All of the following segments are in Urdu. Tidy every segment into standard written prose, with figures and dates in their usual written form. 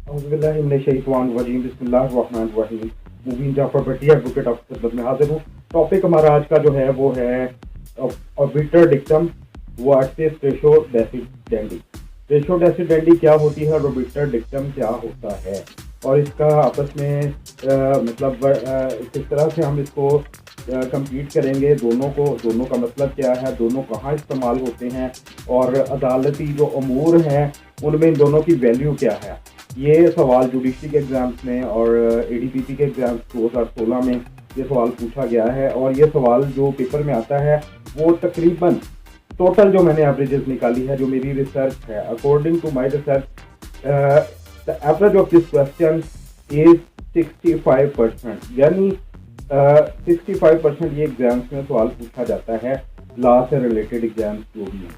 اعوذ باللہ من الشیطان الرجیم، بسم اللہ الرحمن الرحیم۔ مبین جعفر بھٹی ایڈوکیٹ آپ کی خدمت میں حاضر ہوں۔ ٹاپک ہمارا آج کا جو ہے وہ ہے آربیٹر ڈکٹم ورسس ریشو ڈیسیڈینڈی۔ ریشو ڈیسیڈینڈی کیا ہوتی ہے اور آربیٹر ڈکٹم کیا ہوتا ہے، اور اس کا آپس میں مطلب کس طرح سے ہم اس کو کمپیٹ کریں گے، دونوں کا مطلب کیا ہے، دونوں کہاں استعمال ہوتے ہیں، اور عدالتی جو امور ہیں ان میں ان دونوں کی ویلیو کیا ہے۔ یہ سوال جوڈیشری کے ایگزامس میں اور اے ڈی پی پی کے ایگزامس 2016 میں یہ سوال پوچھا گیا ہے، اور یہ سوال جو پیپر میں آتا ہے وہ تقریباً ٹوٹل جو میں نے ایوریجز نکالی ہے، جو میری ریسرچ ہے، according to my research the average of this question is 65%، یعنی 65% یہ ایگزامس میں سوال پوچھا جاتا ہے لا سے ریلیٹڈ ایگزامس جو بھی ہیں۔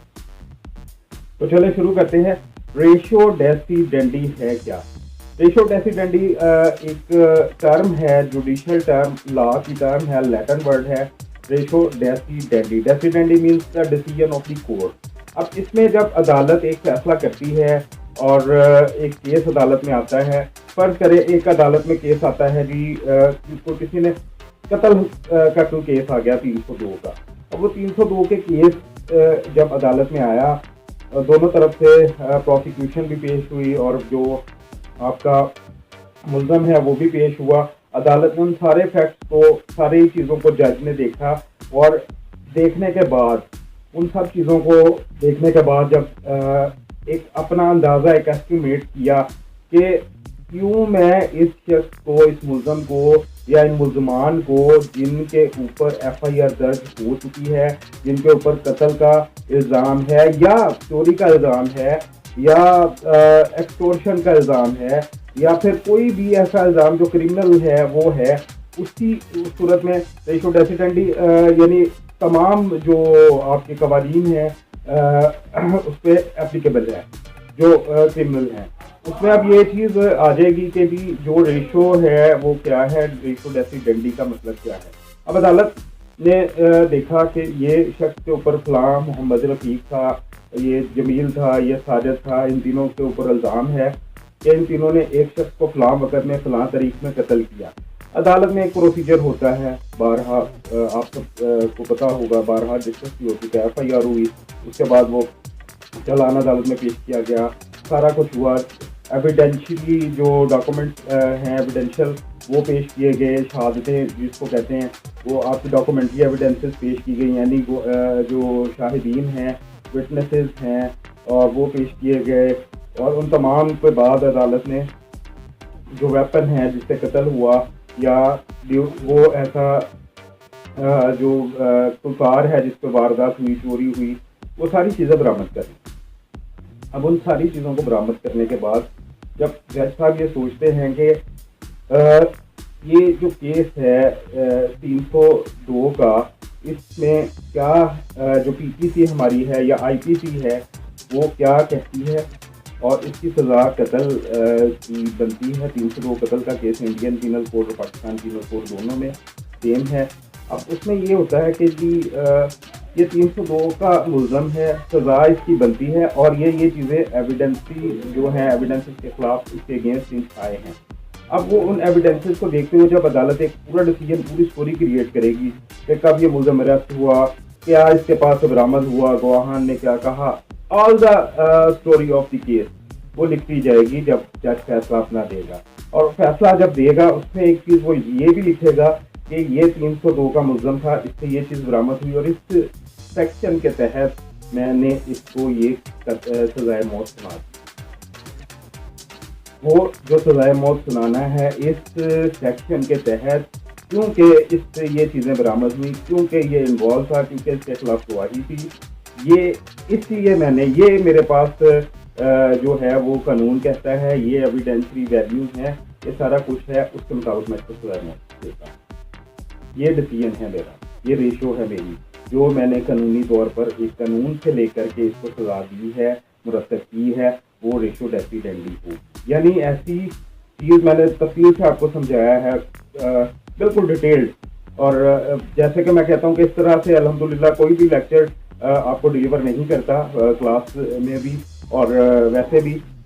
تو چلیں شروع کرتے ہیں۔ ریشو ڈیسیڈینڈی ہے کیا؟ ریشو ڈیسیڈینڈی ایک ٹرم ہے، جوڈیشل ٹرم، لا کی ٹرم ہے، لیٹن ورڈ ہے ratio decidendi. Decidendi means the decision of the court. اب اس میں جب عدالت ایک فیصلہ کرتی ہے اور ایک کیس عدالت میں آتا ہے، فرض کرے ایک عدالت میں کیس آتا ہے جی کو کسی نے قتل کا کوئی کیس آ گیا 302 کا۔ اب وہ 302 کے کیس جب عدالت میں آیا، دونوں طرف سے پروسیکیوشن بھی پیش ہوئی اور جو آپ کا ملزم ہے وہ بھی پیش ہوا۔ عدالت نے ان سارے فیکٹس کو، ساری چیزوں کو جج نے دیکھا، اور دیکھنے کے بعد ان سب چیزوں کو دیکھنے کے بعد جب ایک اپنا اندازہ، ایک ایسٹیمیٹ کیا کہ کیوں میں اس شخص کو، اس ملزم کو یا ان ملزمان کو جن کے اوپر ایف آئی آر درج ہو چکی ہے، جن کے اوپر قتل کا الزام ہے یا چوری کا الزام ہے یا ایکسٹورشن کا الزام ہے یا پھر کوئی بھی ایسا الزام جو کرمنل ہے وہ ہے، اسی صورت میں ریشو ڈیسیڈینڈی یعنی تمام جو آپ کے قوانین ہیں اس پہ اپلیکیبل ہے جو کرمنل ہیں۔ اس میں اب یہ چیز آ جائے گی کہ بھی جو ریشو ہے وہ کیا ہے، ریشو ڈیسیڈینڈی کا مطلب کیا ہے۔ اب عدالت نے دیکھا کہ یہ شخص کے اوپر فلاں محمد رفیق تھا، یہ جمیل تھا، یہ ساجد تھا، ان تینوں کے اوپر الزام ہے کہ ان تینوں نے ایک شخص کو فلاں وقت میں فلاں تاریخ میں قتل کیا۔ عدالت میں ایک پروسیجر ہوتا ہے، بارہا آپ سب کو پتا ہوگا، بارہا ڈسکس کی ہوتی ہے، ایف آئی آر ہوئی، اس کے بعد وہ چالان عدالت میں پیش کیا گیا، سارا کچھ ہوا، ایویڈینشلی جو ڈاکومنٹ ہیں ایویڈینشل وہ پیش کیے گئے، شہادتیں جس کو کہتے ہیں وہ آپ کی ڈاکومنٹری ایویڈینسز پیش کی گئی، یعنی جو شاہدین ہیں، وٹنسز ہیں، اور وہ پیش کیے گئے، اور ان تمام کے بعد عدالت نے جو ویپن ہے جس سے قتل ہوا یا وہ ایسا جو کوئی کار ہے جس پہ واردات ہوئی، چوری ہوئی، وہ ساری چیزیں برآمد کریں۔ اب ان ساری چیزوں کو برآمد کرنے کے بعد جب جج صاحب یہ سوچتے ہیں کہ یہ جو کیس ہے 302 کا، اس میں کیا جو پی پی سی ہماری ہے یا آئی پی سی ہے وہ کیا کہتی ہے، اور اس کی سزا قتل کی بنتی ہے۔ 302 قتل کا کیس انڈین پینل کوڈ اور پاکستان پینل کوڈ دونوں میں سیم ہے۔ اب اس میں یہ ہوتا ہے کہ جی یہ 302 کا ملزم ہے، سزا اس کی بنتی ہے، اور یہ چیزیں ایویڈنسی جو ہیں، ایویڈنسز کے خلاف اس کے اگینسٹ آئے ہیں۔ اب وہ ان ایویڈنسز کو دیکھتے ہوئے جب عدالت ایک پورا ڈیسیجن، پوری سٹوری کریٹ کرے گی کہ کب یہ ملزم اریسٹ ہوا، کیا اس کے پاس برآمد ہوا، گواہان نے کیا کہا، all the story of the case وہ لکھتی جائے گی جب جج فیصلہ اپنا دے گا۔ اور فیصلہ جب دے گا اس میں ایک چیز وہ یہ بھی لکھے گا کہ یہ 302 کا ملزم تھا، اس سے یہ چیز برآمد ہوئی، اور اس سیکشن کے تحت میں نے اس کو یہ سزائے موت سنا دی۔ وہ جو سزائے موت سنانا ہے اس سیکشن کے تحت، کیونکہ اس سے یہ چیزیں برآمد ہوئی، کیونکہ یہ انوالو تھا، کیونکہ اس کے خلاف گواہی تھی، یہ اس لیے میں نے، یہ میرے پاس جو ہے وہ قانون کہتا ہے، یہ ایویڈینشری ویلیوز ہیں، یہ سارا کچھ ہے، اس کے مطابق میں اس کو سزائے موت دیتا ہوں۔ یہ ڈیسیژن ہے میرا، یہ ریشو ہے میری، جو میں نے قانونی طور پر ایک قانون سے لے کر کے اس کو سزا دی ہے، مرتب کی ہے، وہ ریشو ڈیسیڈینڈی کو، یعنی ایسی چیز میں نے تفصیل سے آپ کو سمجھایا ہے، بالکل ڈیٹیلڈ، اور جیسے کہ میں کہتا ہوں کہ اس طرح سے الحمدللہ کوئی بھی لیکچر آپ کو ڈیلیور نہیں کرتا کلاس میں بھی اور ویسے بھی،